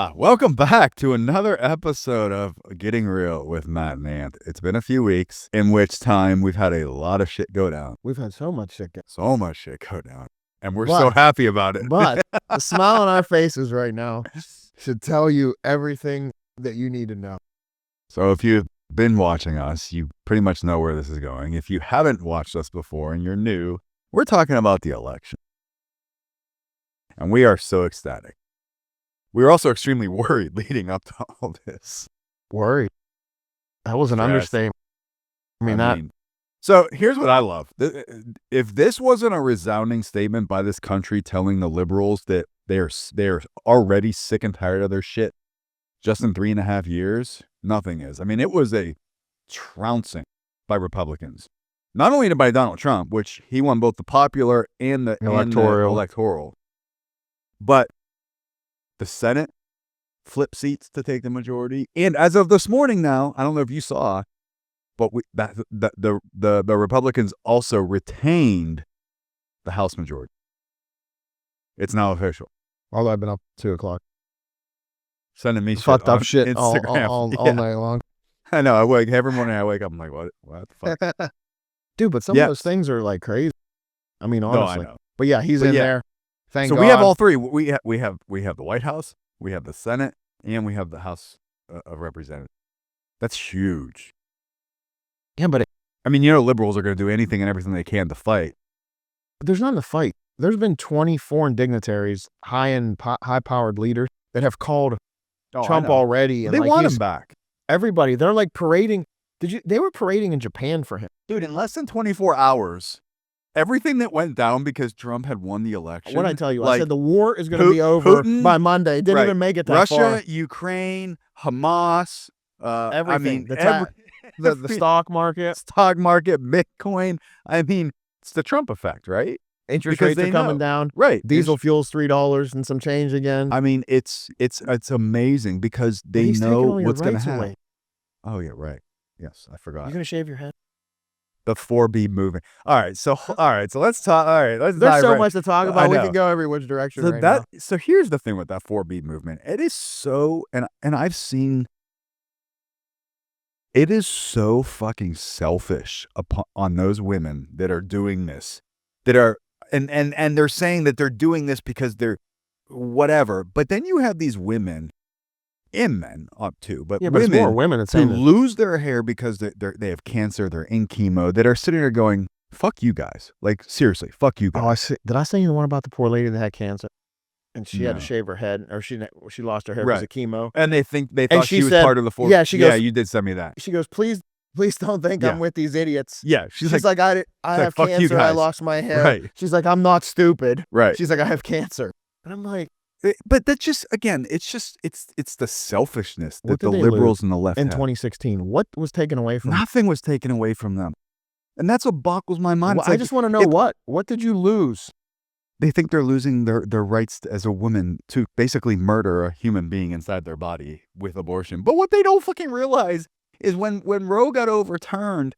Welcome back to another episode of Getting Real with Matt and Ant. It's been a few weeks, in which time we've had a lot of shit go down. We've had so much shit go down. And we're so happy about it. But the smile on our faces right now should tell you everything that you need to know. So if you've been watching us, you pretty much know where this is going. If you haven't watched us before and you're new, we're talking about the election. And we are so ecstatic. We were also extremely worried leading up to all this. Worried? That was an understatement. So here's what I love. If this wasn't a resounding statement by this country telling the liberals that they're already sick and tired of their shit just in 3.5 years, nothing is. I mean, it was a trouncing by Republicans. Not only by Donald Trump, which he won both the popular and the electoral, but the Senate flipped seats to take the majority. And as of this morning now, I don't know if you saw, but the Republicans also retained the House majority. It's now official. Although I've been up 2 o'clock. Sending me fucked up shit Instagram. all night long. I know. Every morning I wake up, I'm like, what the fuck? Dude, but some of those things are like crazy. I mean, honestly. No, I know. But yeah, he's in there. Thank God. We have all three. We have the White House, we have the Senate, and we have the House of Representatives. That's huge. Yeah, but liberals are going to do anything and everything they can to fight. But there's not a fight. There's been 20 foreign dignitaries, high-powered leaders that have called Trump already. And they want him back. Everybody, they're like parading. They were parading in Japan for him. Dude, in less than 24 hours, everything that went down because Trump had won the election. What did I tell you? I said the war is going to be over by Monday. It didn't even make it that far. Russia, Ukraine, Hamas, everything. The stock market. Bitcoin. It's the Trump effect, right? Interest rates are coming down. Right. Diesel fuel's $3 and some change again. It's amazing because they know what's going to happen. Away. Oh, yeah, right. Yes, I forgot. You're going to shave your head? The 4B movement. All right, so let's talk. All right, there's so much to talk about. We can go every which direction now. So here's the thing with that 4B movement. It is so, and I've seen, it is so fucking selfish on those women that are doing this, that are, and they're saying that they're doing this because they're whatever. But then you have these women, and men up too, but it's more women who lose their hair because they have cancer, they're in chemo, that are sitting there going, fuck you guys. Like, seriously, fuck you guys. Oh, I see. Did I say the one about the poor lady that had cancer? And she had to shave her head, or she lost her hair because of chemo. And they thought she was part of the 4. Yeah, you did send me that. She goes, please don't think I'm with these idiots. Yeah. She's like I have cancer, I lost my hair. Right. She's like, I'm not stupid. Right. She's like, I have cancer. And I'm like, but that's just, again, it's the selfishness that the liberals and the left in 2016. What was taken away from them? Nothing was taken away from them. And that's what boggles my mind. Well, I just want to know what did you lose? They think they're losing their rights as a woman to basically murder a human being inside their body with abortion. But what they don't fucking realize is when Roe got overturned,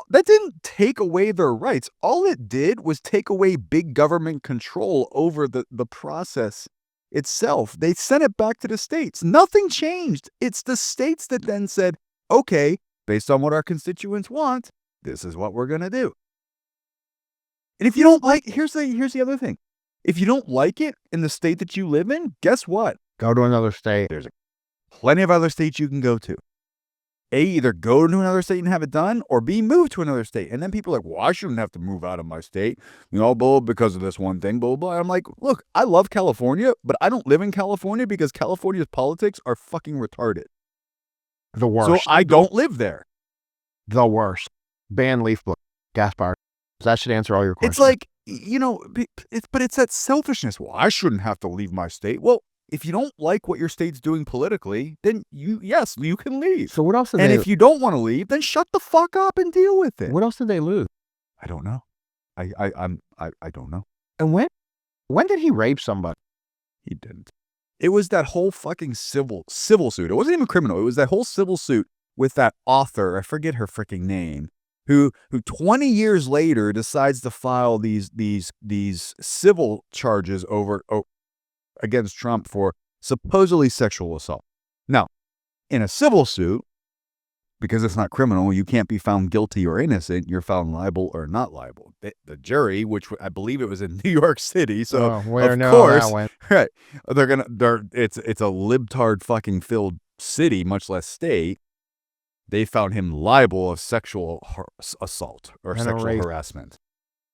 that didn't take away their rights. All it did was take away big government control over the process itself. They sent it back to the states. Nothing changed. It's the states that then said, okay, based on what our constituents want, this is what we're going to do. And if you don't like, here's the other thing. If you don't like it in the state that you live in, guess what? Go to another state. There's plenty of other states you can go to. A, either go to another state and have it done, or B, move to another state. And then people are like, well, I shouldn't have to move out of my state, because of this one thing, blah, blah. I'm like, look, I love California, but I don't live in California because California's politics are fucking retarded. The worst. So I don't live there. The worst. Ban leaf blower, gas powered. That should answer all your questions. It's like, but it's that selfishness. Well, I shouldn't have to leave my state. Well, if you don't like what your state's doing politically, then you can leave. So what else did if you don't want to leave, then shut the fuck up and deal with it. What else did they lose? I don't know. I don't know. And when did he rape somebody? He didn't. It was that whole fucking civil suit. It wasn't even criminal. It was that whole civil suit with that author. I forget her freaking name. Who 20 years later decides to file these civil charges against Trump for supposedly sexual assault. Now, in a civil suit, because it's not criminal, you can't be found guilty or innocent. You're found liable or not liable. The jury, which I believe it was in New York City, so of course, right? It's a libtard fucking filled city, much less state. They found him liable of sexual assault or sexual harassment.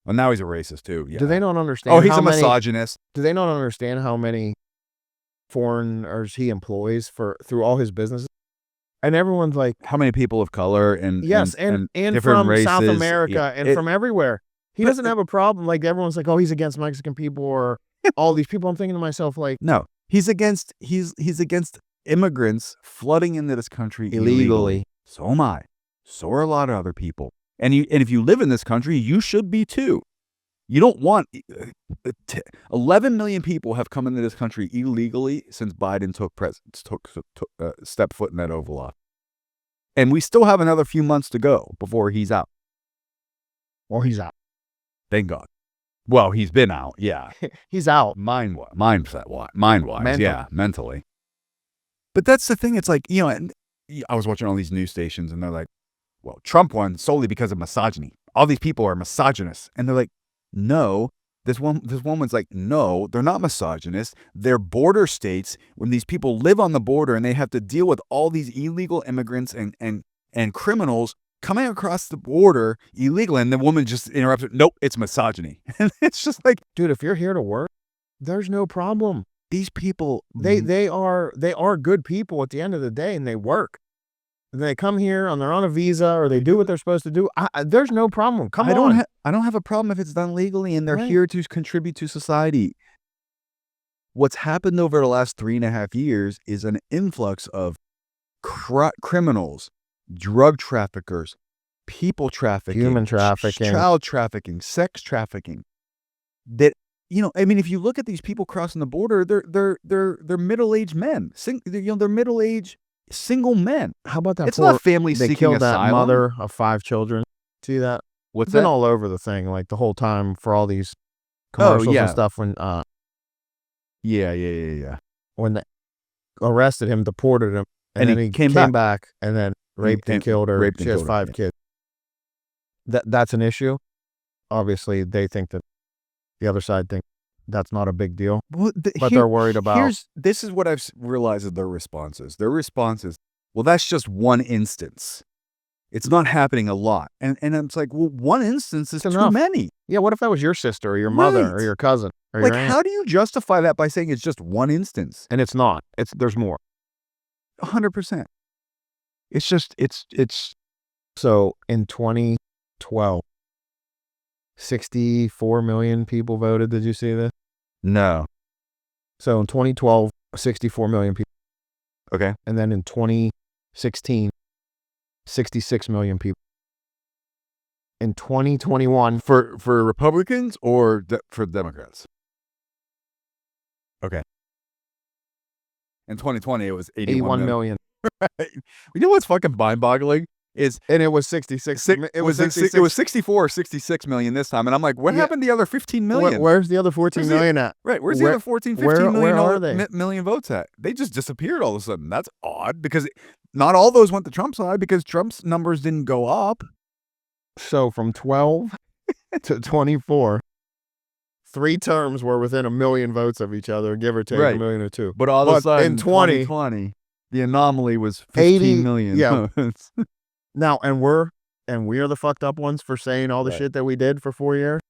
Well, now he's a racist too. Yeah. Do they not understand? Oh, he's a misogynist. Do they not understand how many foreigners he employs through all his businesses? And everyone's like, how many people of color and and different from races, South America and from everywhere. He doesn't have a problem. Like everyone's like, oh, he's against Mexican people or all these people. I'm thinking to myself, like, no, he's against immigrants flooding into this country illegally. So am I. So are a lot of other people. And if you live in this country, you should be too. You don't want 11 million people have come into this country illegally since Biden stepped foot in that Oval Office. And we still have another few months to go before he's out. Well, he's out. Thank God. Well, he's been out. Yeah. He's out. Mind-wise, yeah, mentally. But that's the thing. It's like, and I was watching all these news stations and they're like, well, Trump won solely because of misogyny. All these people are misogynists. And they're like, no, this woman's like, no, they're not misogynists. They're border states. When these people live on the border and they have to deal with all these illegal immigrants and criminals coming across the border illegally, and the woman just interrupts it. Nope, it's misogyny. And it's just like, dude, if you're here to work, there's no problem. These people, they are good people at the end of the day, and they work. They come here and they're on a visa or they do what they're supposed to do. There's no problem. I don't have a problem if it's done legally and they're here to contribute to society. What's happened over the last 3.5 years is an influx of criminals, drug traffickers, people trafficking, human trafficking, child trafficking, sex trafficking. That, if you look at these people crossing the border, they're middle-aged men. They're middle-aged single men. How about that? It's not family seeking asylum. They killed that mother of 5 children. See that? What's it's that? Been all over the thing, like the whole time for all these commercials and stuff. When when they arrested him, deported him, and then he came back and then raped and killed her. She has 5 kids. That's an issue. Obviously, they think that the other side thinks that's not a big deal, but they're worried about. This is what I've realized of their responses. Their response is, well, that's just one instance. It's not happening a lot. And it's like, well, one instance is too many. Yeah, what if that was your sister or your mother or your cousin or your aunt? How do you justify that by saying it's just one instance? And it's not. There's more. 100%. It's so in 2012, 64 million people voted. Did you see this? No. So in 2012, 64 million people. Okay. And then in 2016, 66 million people. In 2021. For Republicans or for Democrats? Okay. In 2020, it was 81 million. Right. You know what's fucking mind-boggling? And it was 66. It was 64 or 66 million this time. And I'm like, what happened to the other 15 million? Where's the other 14 million at? Right. Where's the other 14, 15 million million votes at? They just disappeared all of a sudden. That's odd because not all those went to Trump's side because Trump's numbers didn't go up. So from 12 to 24, 3 terms were within 1 million votes of each other, give or take a million or two. But all of a sudden, in 2020, the anomaly was 15 million votes. Now, and we are the fucked up ones for saying all the shit that we did for 4 years.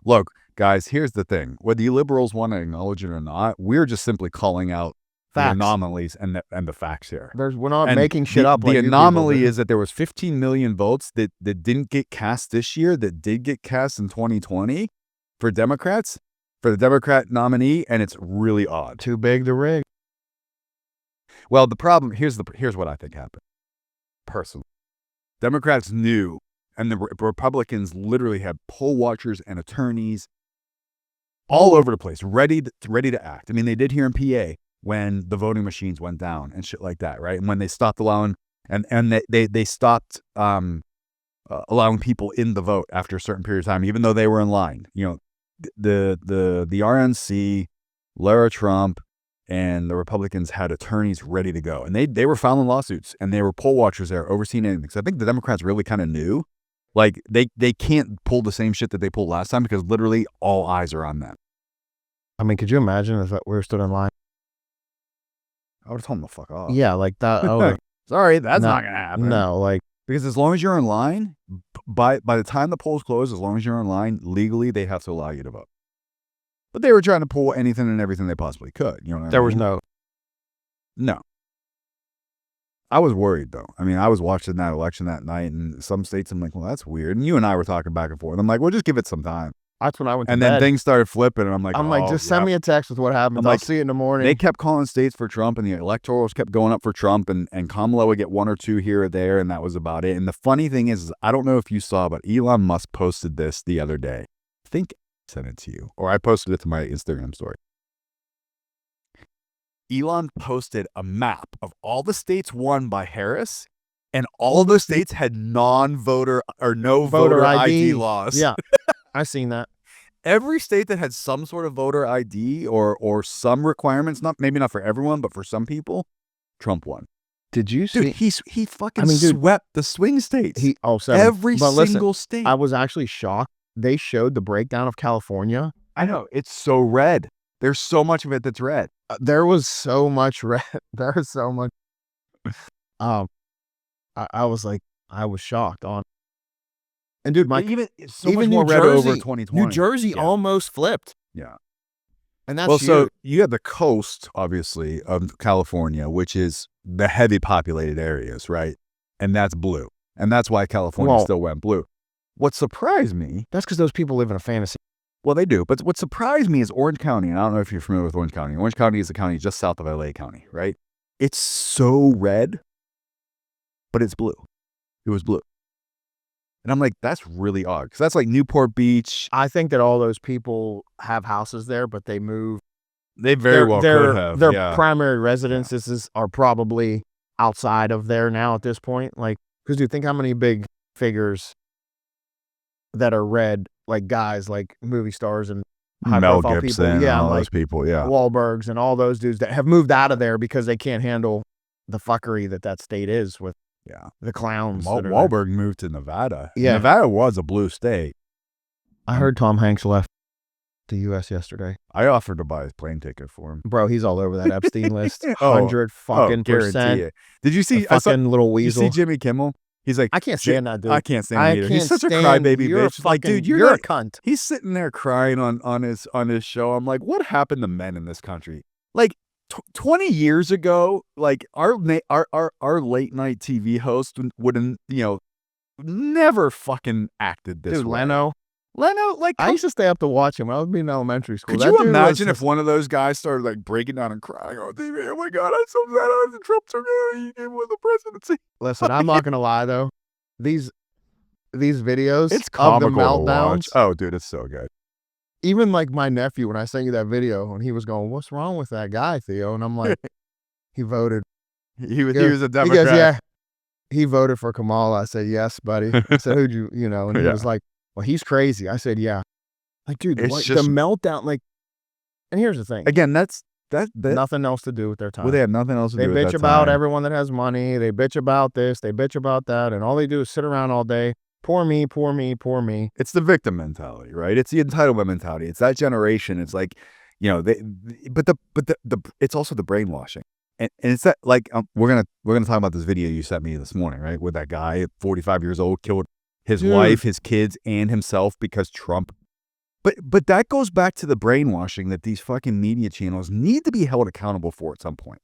Look, guys, here's the thing. Whether you liberals want to acknowledge it or not, we're just simply calling out the anomalies and the facts here. We're not making shit up. The anomaly is that there was 15 million votes that didn't get cast this year that did get cast in 2020 for Democrats, for the Democrat nominee, and it's really odd. Too big to rig. Well, the problem, here's what I think happened. Personally, Democrats knew, and the Republicans literally had poll watchers and attorneys all over the place, ready to act. I mean, they did here in PA when the voting machines went down and shit like that, right? And when they stopped allowing, and they stopped allowing people in the vote after a certain period of time, even though they were in line. The RNC, Lara Trump, and the Republicans had attorneys ready to go. And they were filing lawsuits, and they were poll watchers there overseeing anything. So I think the Democrats really kind of knew, like, they can't pull the same shit that they pulled last time because literally all eyes are on them. I mean, could you imagine if we were stood in line? I would have told them to fuck off. Yeah, like that. Sorry, that's not going to happen. No, like. Because as long as you're in line, by the time the polls close, as long as you're in line, legally, they have to allow you to vote. But they were trying to pull anything and everything they possibly could. You know what I mean? There was no. I was worried, though. I mean, I was watching that election that night, and some states, I'm like, well, that's weird. And you and I were talking back and forth. I'm like, well, just give it some time. That's when I went to bed. And then things started flipping, and I'm like, just send me a text with what happened. I'll see it in the morning. They kept calling states for Trump, and the electorals kept going up for Trump, and Kamala would get one or two here or there, and that was about it. And the funny thing is I don't know if you saw, but Elon Musk posted this the other day. I think I sent it to you, or I posted it to my Instagram story. Elon posted a map of all the states won by Harris, and all of those states had non-voter or no voter ID laws. Yeah, I've seen that. Every state that had some sort of voter ID or some requirements, maybe not for everyone, but for some people, Trump won. Did you see? Dude, he fucking swept the swing states. Every single state. I was actually shocked. They showed the breakdown of California. I know. It's so red. There's so much of it that's red. There was so much red. There was so much. I was like, I was shocked on. And dude, even more red over 2020. New Jersey almost flipped. Yeah. And that's so you have the coast, obviously, of California, which is the heavy populated areas, right? And that's blue. And that's why California still went blue. What surprised me... That's because those people live in a fantasy. Well, they do. But what surprised me is Orange County. And I don't know if you're familiar with Orange County. Orange County is a county just south of LA County, right? It's so red, but it's blue. It was blue. And I'm like, that's really odd. Because that's like Newport Beach. I think that all those people have houses there, but they move. They very well could have. Their primary residences are probably outside of there now at this point. Like, because dude, think how many big figures that are red, like guys, like movie stars and Mel Gibson, people. All those people, Wahlbergs and all those dudes that have moved out of there because they can't handle the fuckery that state is with. Yeah, the clowns. Wahlberg moved to Nevada. Yeah, Nevada was a blue state. I heard Tom Hanks left the U.S. yesterday. I offered to buy his plane ticket for him. Bro, he's all over that Epstein list. 100% Did you see? Little weasel. You see Jimmy Kimmel? He's like, I can't stand that dude. I can't stand him either. He's such a crybaby bitch. Like, dude, you're a cunt. He's sitting there crying on his show. I'm like, what happened to men in this country? Like, 20 years ago, like our late night TV host wouldn't, never fucking acted this way. Leno, like I used to stay up to watch him when I was in elementary school. Could you imagine if one of those guys started like breaking down and crying on TV? Oh my God, I'm so sad. Trump's so good. He gave away the presidency. Listen, I'm not gonna lie though. These videos, it's comical of the meltdowns. To watch. Oh, dude, it's so good. Even like my nephew, when I sent you that video, and he was going, "What's wrong with that guy, Theo?" And I'm like, he voted. He was a Democrat. He goes, yeah. He voted for Kamala. I said, yes, buddy. I said, who'd you, And he was like, well, he's crazy. I said, yeah. Like, dude, the meltdown. Like, and here's the thing. Again, that's nothing else to do with their time. Well, they have nothing else to do with They bitch about everyone that has money. They bitch about this. They bitch about that. And all they do is sit around all day. Poor me, poor me, poor me. It's the victim mentality, right? It's the entitlement mentality. It's that generation. It's like, it's also the brainwashing. And it's that, like, we're gonna talk about this video you sent me this morning, right? With that guy, 45 years old, killed his wife, his kids, and himself because Trump. But that goes back to the brainwashing that these fucking media channels need to be held accountable for at some point.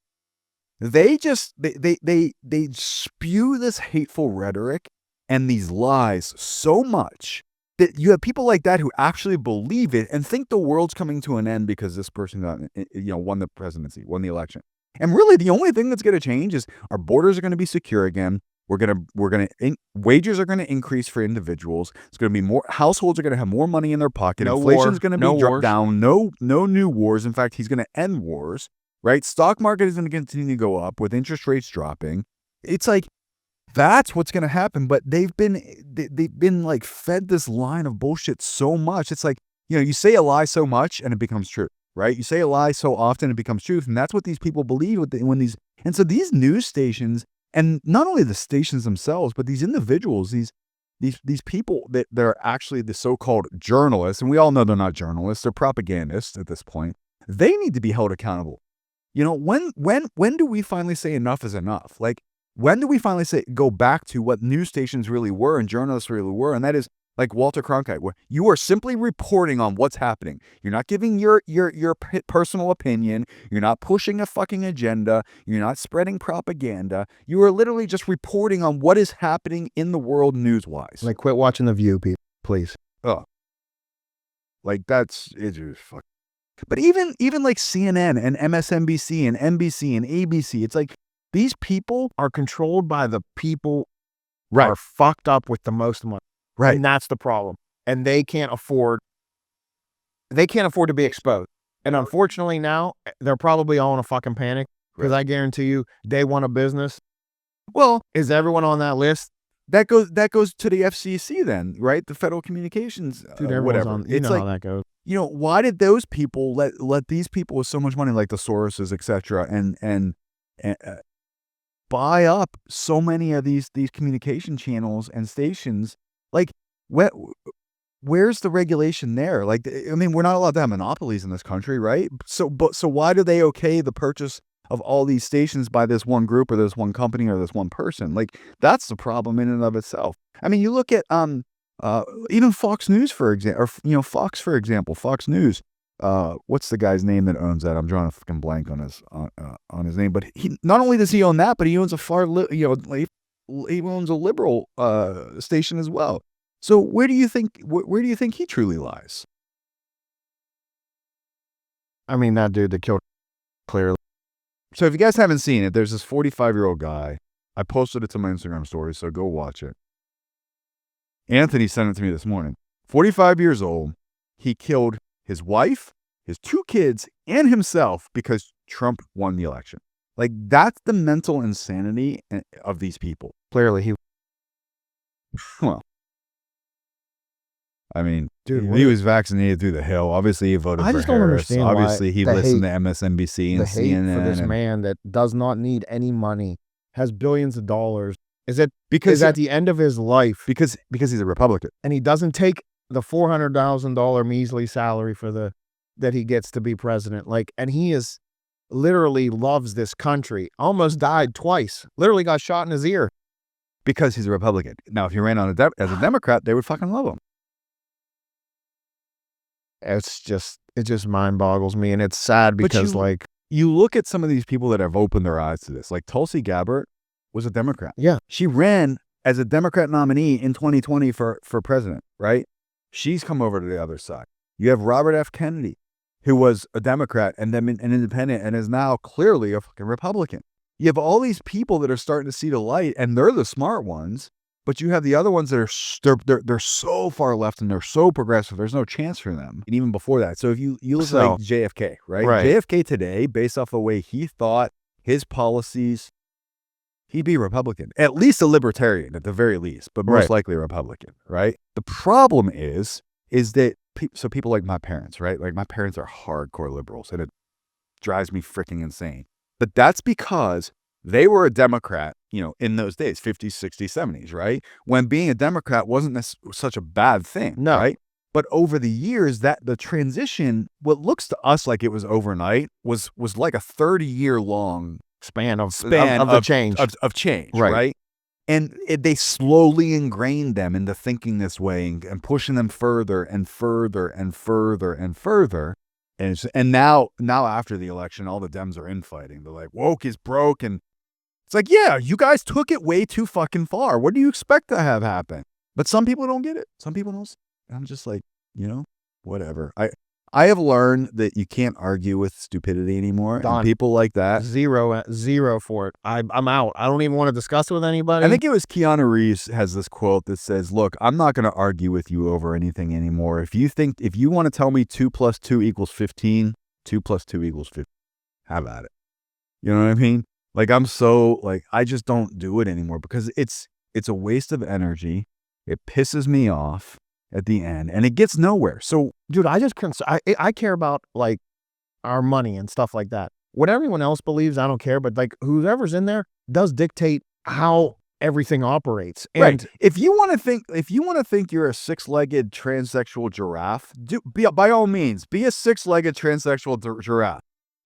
They just they spew this hateful rhetoric and these lies so much that you have people like that who actually believe it and think the world's coming to an end because this person won the presidency, won the election. And really, the only thing that's going to change is our borders are going to be secure again. Wages are going to increase for individuals. It's going to be more. Households are going to have more money in their pocket. Inflation's going to be dropped down. No new wars. In fact, he's going to end wars. Right? Stock market is going to continue to go up with interest rates dropping. It's like that's what's going to happen. But they've been like fed this line of bullshit so much. It's like you say a lie so much and it becomes true. right? You say a lie so often it becomes truth, and that's what these people believe and so these news stations, and not only the stations themselves, but these individuals, these people that are actually the so-called journalists, and we all know they're not journalists, they're propagandists at this point. They need to be held accountable. You know, when do we finally say enough is enough? Like, when do we finally go back to what news stations really were and journalists really were? And that is like Walter Cronkite, where you are simply reporting on what's happening. You're not giving your personal opinion. You're not pushing a fucking agenda. You're not spreading propaganda. You are literally just reporting on what is happening in the world news-wise. Like, quit watching The View, people, please. Oh, like it's just fuck. But even like CNN and MSNBC and NBC and ABC, it's like these people are controlled by the people right. are fucked up with the most money. Right. And that's the problem. And they can't afford to be exposed. And unfortunately now, they're probably all in a fucking panic, because I guarantee you they want a business. Well, is everyone on that list? That goes to the FCC then, right? The Federal Communications, whatever. It's like, how that goes. You know, why did those people let these people with so much money, like the Soroses, etc., and buy up so many of these communication channels and stations? Like, where's the regulation there? Like, I mean, we're not allowed to have monopolies in this country, right? So why do they okay the purchase of all these stations by this one group or this one company or this one person? Like, that's the problem in and of itself. I mean, you look at even Fox News, for example, or Fox, for example, Fox News. What's the guy's name that owns that? I'm drawing a fucking blank on his name. But he not only does he own that, but he owns he owns a liberal station as well. So where do you think he truly lies? I mean, that dude that killed clearly. So if you guys haven't seen it, there's this 45-year-old guy. I posted it to my Instagram story, so go watch it. Anthony sent it to me this morning. 45 years old. He killed his wife, his 2 kids, and himself because Trump won the election. Like, that's the mental insanity of these people. Clearly, well, I mean, dude, he was vaccinated through the hill. Obviously, he voted for Harris. I just don't understand. Obviously, he listened to MSNBC and CNN. For this man that does not need any money, has billions of dollars. Is at the end of his life because he's a Republican, and he doesn't take the $400,000 measly salary that he gets to be president. Like, and he is literally loves this country. Almost died twice. Literally got shot in his ear because he's a Republican. Now, if he ran on as a Democrat, they would fucking love him. It just mind boggles me, and it's sad because you look at some of these people that have opened their eyes to this. Like Tulsi Gabbard was a Democrat. Yeah, she ran as a Democrat nominee in 2020 for president. Right? She's come over to the other side. You have Robert F. Kennedy, who was a Democrat and then an independent and is now clearly a fucking Republican. You have all these people that are starting to see the light, and they're the smart ones. But you have the other ones that are they're so far left and they're so progressive. There's no chance for them. And even before that. So if you look at like JFK, right? JFK today, based off the way he thought, his policies, he'd be Republican. At least a libertarian at the very least, but most likely a Republican, right? The problem is that people like my parents, right? Like my parents are hardcore liberals and it drives me freaking insane. But that's because they were a Democrat, in those days, 50s, 60s, 70s, right? When being a Democrat wasn't such a bad thing, right? But over the years, that the transition, what looks to us like it was overnight, was like a 30-year long span of change, right? And they slowly ingrained them into thinking this way and pushing them further and further and further and further. And now after the election, all the Dems are infighting. They're like, woke is broke. And it's like, yeah, you guys took it way too fucking far. What do you expect to have happen? But some people don't get it. Some people don't. I'm just like, whatever. I have learned that you can't argue with stupidity anymore. And people like that. Zero for it. I'm out. I don't even want to discuss it with anybody. I think it was Keanu Reeves has this quote that says, look, I'm not going to argue with you over anything anymore. If you want to tell me 2 + 2 = 15, 2 + 2 = 15, have at it. You know what I mean? Like, I'm so, I just don't do it anymore because it's a waste of energy. It pisses me off at the end and it gets nowhere. So, dude, I care about our money and stuff like that. What everyone else believes, I don't care, but like whoever's in there does dictate how everything operates. And right. If you want to think you're a 6-legged transsexual giraffe, by all means, be a 6-legged transsexual giraffe.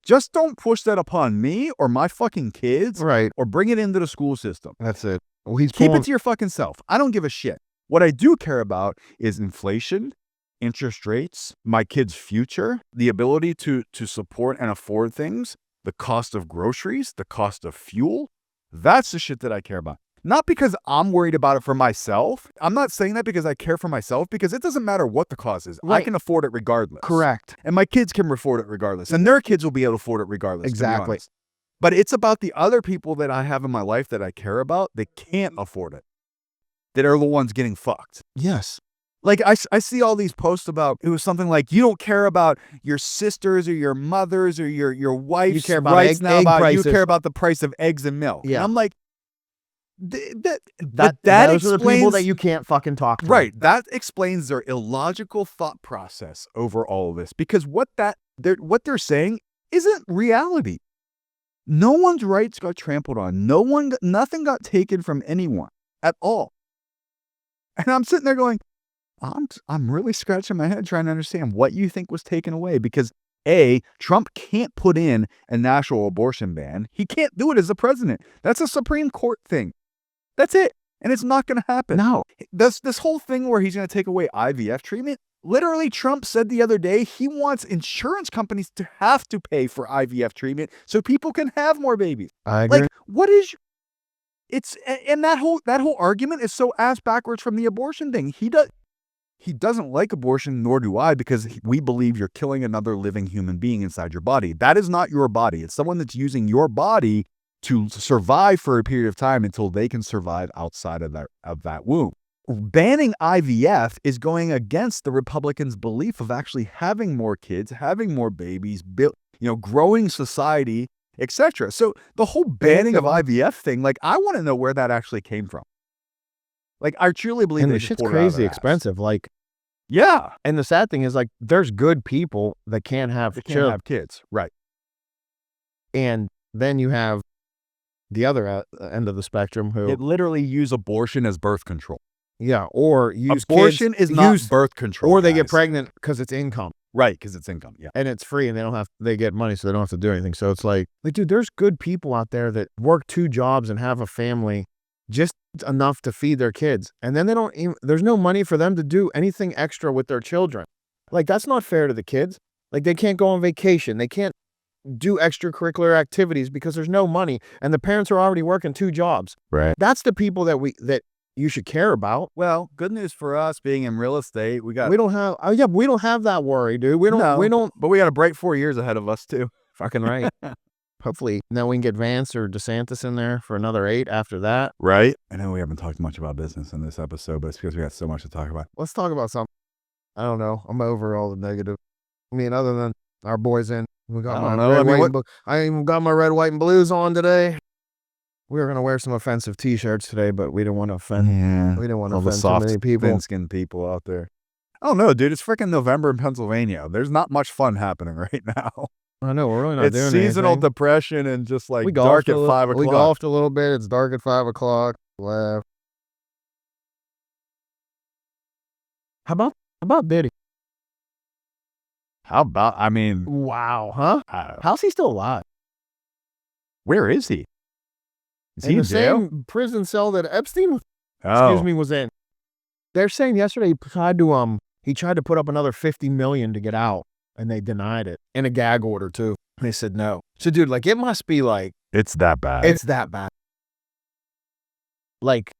Just don't push that upon me or my fucking kids, right, or bring it into the school system. That's it. Well, keep it to your fucking self. I don't give a shit. What I do care about is inflation, interest rates, my kids' future, the ability to support and afford things, the cost of groceries, the cost of fuel. That's the shit that I care about. Not because I'm worried about it for myself. I'm not saying that because I care for myself, because it doesn't matter what the cost is. Right. I can afford it regardless. Correct. And my kids can afford it regardless. And their kids will be able to afford it regardless. Exactly. But it's about the other people that I have in my life that I care about that can't afford it, that are the ones getting fucked. Yes. Like I see all these posts about, it was something like, you don't care about your sisters or your mothers or your wife's you care about rights now, about prices. You care about the price of eggs and milk. Yeah. And I'm like, that explains, are the people that you can't fucking talk to. Right. That explains their illogical thought process over all of this, because what they're saying isn't reality. No one's rights got trampled on. Nothing got taken from anyone at all. And I'm sitting there going, I'm really scratching my head trying to understand what you think was taken away, because Trump can't put in a national abortion ban. He can't do it as the president. That's a Supreme Court thing. That's it. And it's not going to happen. No. This whole thing where he's going to take away IVF treatment, literally Trump said the other day he wants insurance companies to have to pay for IVF treatment so people can have more babies. I agree. Like, what is... And that whole argument is so ass backwards from the abortion thing. He doesn't like abortion, nor do I, because we believe you're killing another living human being inside your body. That is not your body. It's someone that's using your body to survive for a period of time until they can survive outside of that womb. Banning IVF is going against the Republicans' belief of actually having more kids, having more babies, growing society, etc. So the whole banning of IVF thing, like, I want to know where that actually came from. Like, I truly believe the shit's crazy expensive. Like, yeah. And the sad thing is, like, there's good people that can't have kids. Right. And then you have the other end of the spectrum who literally use abortion as birth control. Yeah. Or use abortion kids, is not birth control. Or they get pregnant because it's income. Right. Because it's income. Yeah. And it's free, and they get money, so they don't have to do anything. So it's like, dude, there's good people out there that work 2 jobs and have a family just enough to feed their kids. And then there's no money for them to do anything extra with their children. Like, that's not fair to the kids. Like, they can't go on vacation. They can't do extracurricular activities because there's no money, and the parents are already working 2 jobs. Right. That's the people that you should care about. Well, good news for us being in real estate. We don't have that worry, dude. We don't, but we got a bright 4 years ahead of us too. Fucking right. Hopefully now we can get Vance or DeSantis in there for another 8 after that. Right. I know we haven't talked much about business in this episode, but it's because we got so much to talk about. Let's talk about something. I don't know. I'm over all the negative. I mean, other than our boys in. I even got my red, white, and blues on today. We were going to wear some offensive t-shirts today, but we didn't want to offend. Yeah. We didn't want to offend too many people. Thin-skinned people out there. I don't know, dude. It's freaking November in Pennsylvania. There's not much fun happening right now. I know. We're really not doing anything. It's seasonal depression and just like dark at 5 o'clock. We golfed a little bit. It's dark at 5 o'clock. Laugh. How about Diddy? Wow, huh? How's he still alive? Where is he? Is he in the jail? Same prison cell that Epstein was in. They're saying yesterday he tried to put up another $50 million to get out, and they denied it in a gag order too. They said no. So, dude, like, it must be like it's that bad. It's that bad. Like,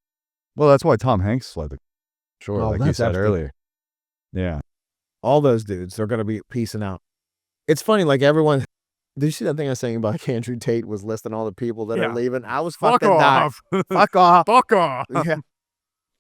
well, that's why Tom Hanks fled the shore, like you said earlier. Yeah. All those dudes, they're going to be peacing out. It's funny, like, everyone... Did you see that thing I was saying about Andrew Tate was listing all the people that are leaving? I was fucking dying. Fuck off. Fuck off. Yeah.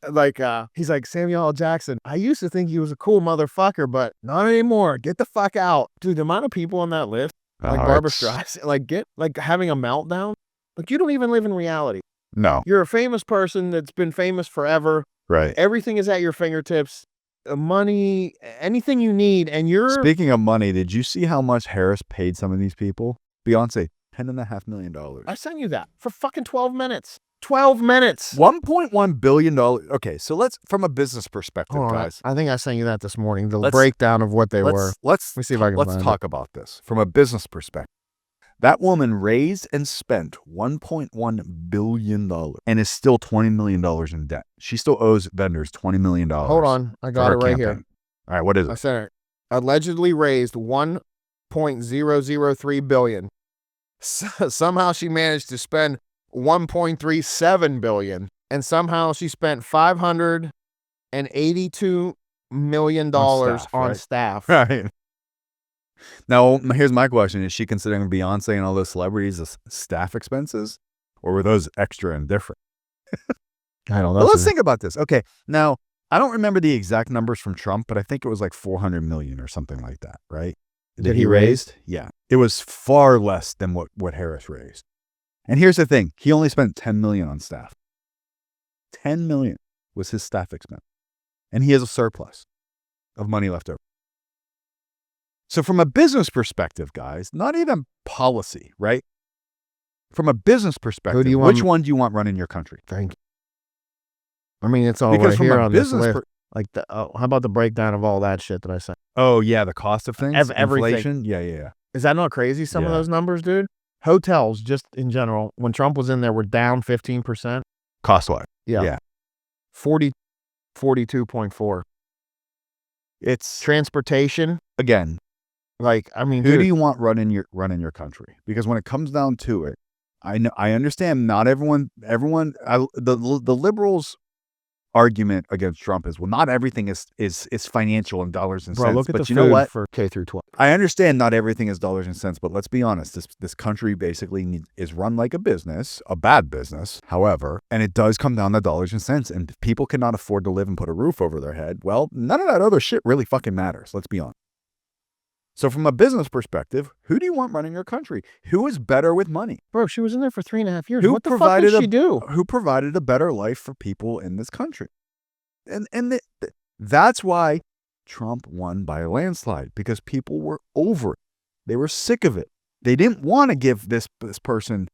Like, he's like, Samuel L. Jackson, I used to think he was a cool motherfucker, but not anymore. Get the fuck out. Dude, the amount of people on that list, like Barbara Streisand, like having a meltdown. Like, you don't even live in reality. No. You're a famous person that's been famous forever. Right. Everything is at your fingertips. money, anything you need, and you're... Speaking of money, did you see how much Harris paid some of these people? Beyonce, $10.5 million. I sent you that for fucking 12 minutes. 12 minutes. $1.1 billion. Okay, so let's, from a business perspective, guys. I think I sent you that this morning, the breakdown of what they were. Let me see if I can Let's talk about this from a business perspective. That woman raised and spent $1.1 billion and is still $20 million in debt. She still owes vendors $20 million. Hold on. I got it right here. All right, what is it? I said it. Allegedly raised $1.003 billion. Somehow she managed to spend $1.37 billion. And somehow she spent $582 million on staff. Right. Now, here's my question. Is she considering Beyonce and all those celebrities as staff expenses? Or were those extra and different? I don't know. But let's think about this. Okay, now, I don't remember the exact numbers from Trump, but I think it was like 400 million or something like that, right? That he raised? Yeah. It was far less than what Harris raised. And here's the thing. He only spent 10 million on staff. 10 million was his staff expense. And he has a surplus of money left over. So from a business perspective, guys, not even policy, right? From a business perspective, which one do you want running your country? Thank you. I mean, it's all right here on this list. How about the breakdown of all that shit that I said? Oh, yeah, the cost of things? Everything. Inflation? Yeah. Is that not crazy, some of those numbers, dude? Hotels, just in general, when Trump was in there, were down 15%. Cost-wise? Yeah. 42.4. It's transportation. Again, like, I mean, who do you want running your country? Because when it comes down to it, I understand not everyone, the liberals' argument against Trump is, well, not everything is financial in dollars and cents. Look at but the you know what? For K through 12. I understand not everything is dollars and cents, but let's be honest. This country basically is run like a business, a bad business, however, and it does come down to dollars and cents. And if people cannot afford to live and put a roof over their head, well, none of that other shit really fucking matters. Let's be honest. So from a business perspective, who do you want running your country? Who is better with money? Bro, she was in there for 3.5 years. What the fuck did she do? Who provided a better life for people in this country? And that's why Trump won by a landslide, because people were over it. They were sick of it. They didn't want to give this person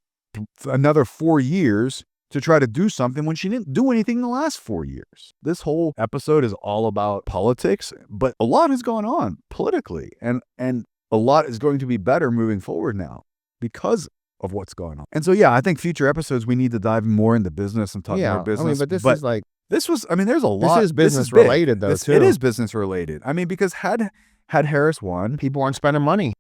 another 4 years to try to do something when she didn't do anything in the last 4 years. This whole episode is all about politics, but a lot is going on politically, and a lot is going to be better moving forward now because of what's going on. And so, yeah, I think future episods, we need to dive more into business and talk more business. I mean, but this is like... This was, I mean, there's a lot. This is business related, though, too. It is business related. I mean, because had Harris won, people aren't spending money.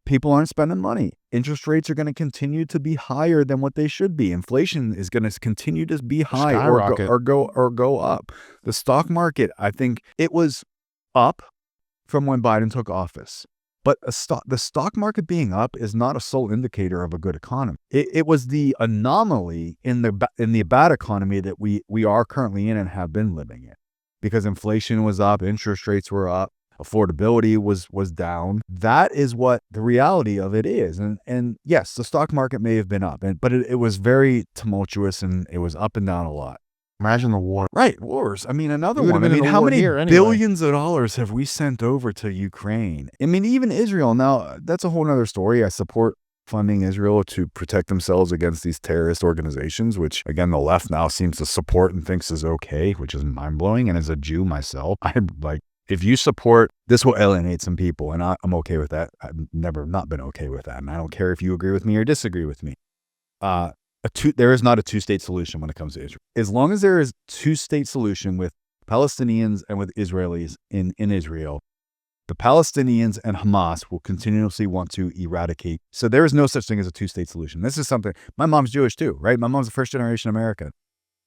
Interest rates are going to continue to be higher than what they should be. Inflation is going to continue to be high or go up. The stock market, I think it was up from when Biden took office. But the stock market being up is not a sole indicator of a good economy. It was the anomaly in the bad economy that we are currently in and have been living in, because inflation was up, interest rates were up, affordability was down. That is what the reality of it is. And yes, the stock market may have been up, but it was very tumultuous, and it was up and down a lot. Imagine the war. Right, wars. I mean, another one. I mean, how many billions of dollars have we sent over to Ukraine? I mean, even Israel. Now, that's a whole other story. I support funding Israel to protect themselves against these terrorist organizations, which, again, the left now seems to support and thinks is okay, which is mind-blowing. And as a Jew myself, I'm like, if you support, this will alienate some people, and I'm okay with that. I've never not been okay with that, and I don't care if you agree with me or disagree with me. There is not a two-state solution when it comes to Israel. As long as there is two-state solution with Palestinians and with Israelis in Israel, the Palestinians and Hamas will continuously want to eradicate. So there is no such thing as a two-state solution. This is something, my mom's Jewish too, right? My mom's a first-generation American.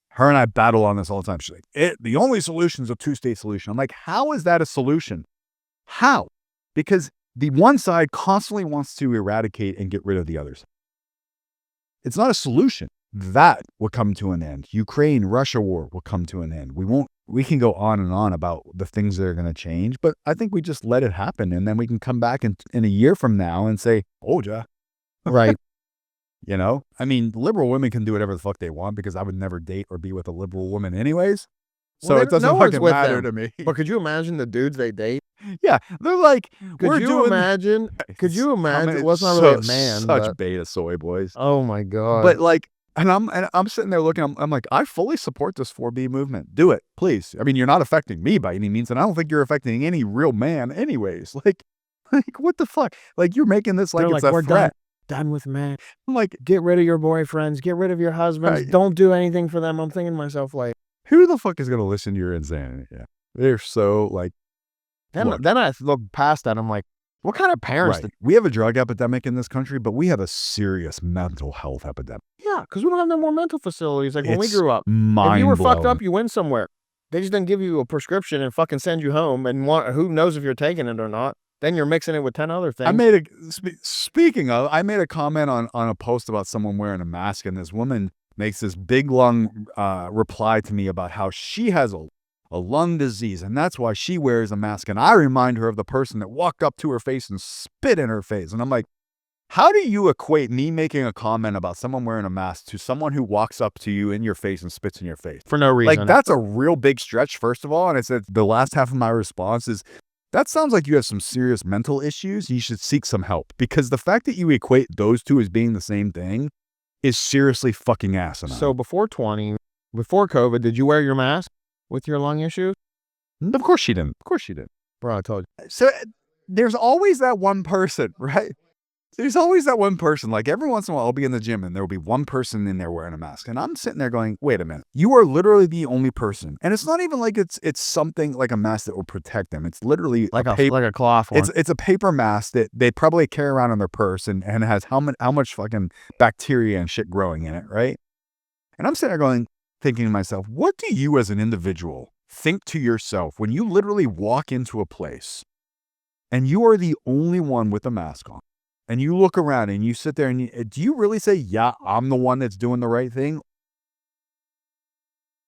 Her and I battle on this all the time. She's like, the only solution is a two-state solution. I'm like, how is that a solution? How? Because the one side constantly wants to eradicate and get rid of the others. It's not a solution. That will come to an end. Ukraine-Russia war will come to an end. We can go on and on about the things that are going to change, but I think we just let it happen, and then we can come back in a year from now and say, oh, ja. Right. You know? I mean, liberal women can do whatever the fuck they want, because I would never date or be with a liberal woman anyways. so it doesn't fucking matter to me. But could you imagine the dudes they date? Yeah, they're like, Could you imagine? Well, it's not really a man. Such beta soy boys. Oh my God. But like, and I'm sitting there looking. I'm like, I fully support this 4B movement. Do it, please. I mean, you're not affecting me by any means, and I don't think you're affecting any real man, anyways. Like what the fuck? Like you're making this like it's a threat. Done with men. I'm like, get rid of your boyfriends. Get rid of your husbands. Right. Don't do anything for them. I'm thinking to myself, like, who the fuck is gonna listen to your insanity? Yeah, they're so like. Then I look past that. I'm like, what kind of parents? Right. We have a drug epidemic in this country, but we have a serious mental health epidemic. Yeah, because we don't have no more mental facilities like when we grew up. If you were fucked up, you went somewhere. They just didn't give you a prescription and fucking send you home. And who knows if you're taking it or not? Then you're mixing it with 10 other things. Speaking of, I made a comment on a post about someone wearing a mask, and this woman makes this big long reply to me about how she has a lung disease, and that's why she wears a mask. And I remind her of the person that walked up to her face and spit in her face. And I'm like, how do you equate me making a comment about someone wearing a mask to someone who walks up to you in your face and spits in your face? For no reason. Like, that's a real big stretch, first of all. And I said the last half of my response is, that sounds like you have some serious mental issues. You should seek some help. Because the fact that you equate those two as being the same thing is seriously fucking asinine. So before COVID, did you wear your mask with your lung issues? Of course she didn't. Of course she did. Bro, I told you. So there's always that one person, right? There's always that one person. Like every once in a while, I'll be in the gym and there will be one person in there wearing a mask. And I'm sitting there going, wait a minute. You are literally the only person. And it's not even like it's something like a mask that will protect them. It's literally like a cloth one. It's a paper mask that they probably carry around in their purse and has how much fucking bacteria and shit growing in it, right? And I'm sitting there thinking to myself, what do you as an individual think to yourself when you literally walk into a place and you are the only one with a mask on? And you look around and you sit there and do you really say, yeah, I'm the one that's doing the right thing?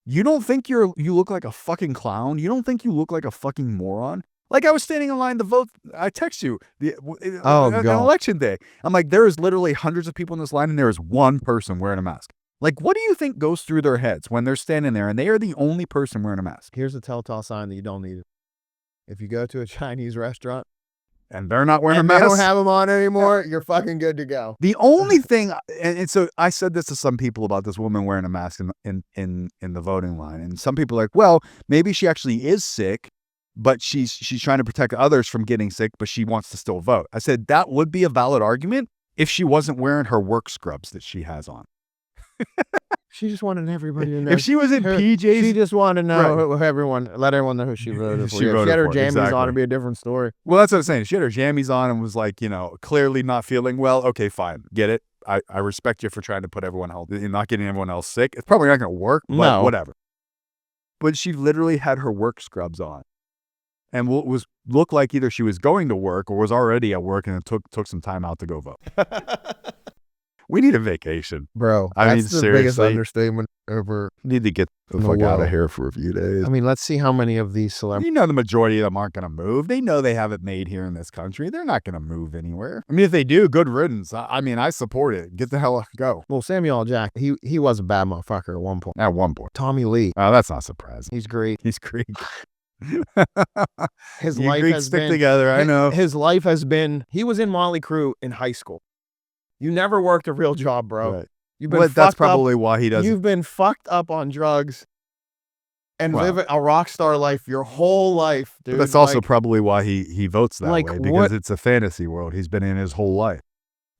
You don't think you look like a fucking clown? You don't think you look like a fucking moron? Like I was standing in line to vote. I text you on election day. I'm like, there is literally hundreds of people in this line and there is one person wearing a mask. Like, what do you think goes through their heads when they're standing there and they are the only person wearing a mask? Here's a telltale sign that you don't need it. If you go to a Chinese restaurant, and they're not wearing a mask, they don't have them on anymore, you're fucking good to go. The only thing, and so I said this to some people about this woman wearing a mask in the voting line, and some people are like, well, maybe she actually is sick, but she's trying to protect others from getting sick, but she wants to still vote. I said that would be a valid argument if she wasn't wearing her work scrubs that she has on. She just wanted everybody to know. If she was in PJs, she just wanted to know let everyone know who she voted for. If she had her jammies on, it'd be a different story. Well, that's what I'm saying. If she had her jammies on and was like, clearly not feeling well, okay, fine, get it. I respect you for trying to put everyone else, not getting everyone else sick. It's probably not going to work, but whatever. But she literally had her work scrubs on, and looked like either she was going to work or was already at work and it took some time out to go vote. We need a vacation. Bro, that's the biggest understatement ever. Need to get the fuck out of here for a few days. I mean, let's see how many of these celebrities. The majority of them aren't going to move. They know they have it made here in this country. They're not going to move anywhere. I mean, if they do, good riddance. I support it. Get the hell go. Well, Samuel L. Jackson, he was a bad motherfucker at one point. At one point. Tommy Lee. Oh, that's not surprising. He's great. He's great. His life Greeks has stick been together. I know. His life has been. He was in Motley Crue in high school. You never worked a real job, bro. Right. You've been that's probably why he doesn't. You've been fucked up on drugs and live a rock star life your whole life, dude. But that's also probably why he votes that way, because it's a fantasy world he's been in his whole life.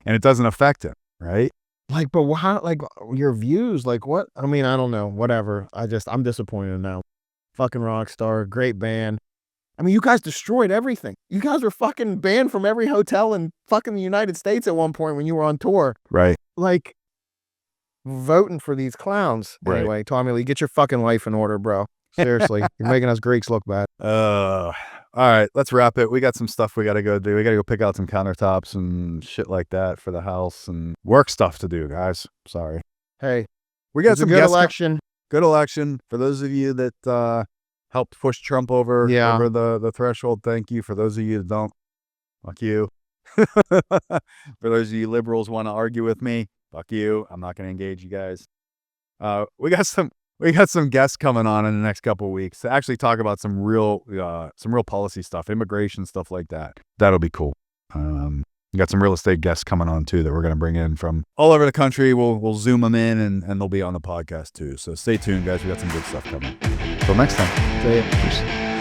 And it doesn't affect him, right? But how, your views, what? I mean, I don't know, whatever. I'm disappointed now. Fucking rock star, great band. I mean, you guys destroyed everything. You guys were fucking banned from every hotel in fucking the United States at one point when you were on tour. Right. Voting for these clowns. Right. Anyway, Tommy Lee, get your fucking life in order, bro. Seriously. You're making us Greeks look bad. All right, let's wrap it. We got some stuff we got to go do. We got to go pick out some countertops and shit like that for the house and work stuff to do, guys. Sorry. Hey, we got some good election. Good election. For those of you that helped push Trump over the threshold, thank you. For those of you that don't, fuck you. For those of you liberals want to argue with me, fuck you. I'm not going to engage you guys. We got some We got some guests coming on in the next couple of weeks to actually talk about some real policy stuff, immigration stuff like that. That'll be cool. We got some real estate guests coming on too that we're going to bring in from all over the country. We'll zoom them in and they'll be on the podcast too. So stay tuned, guys. We got some good stuff coming. Till next time. See ya.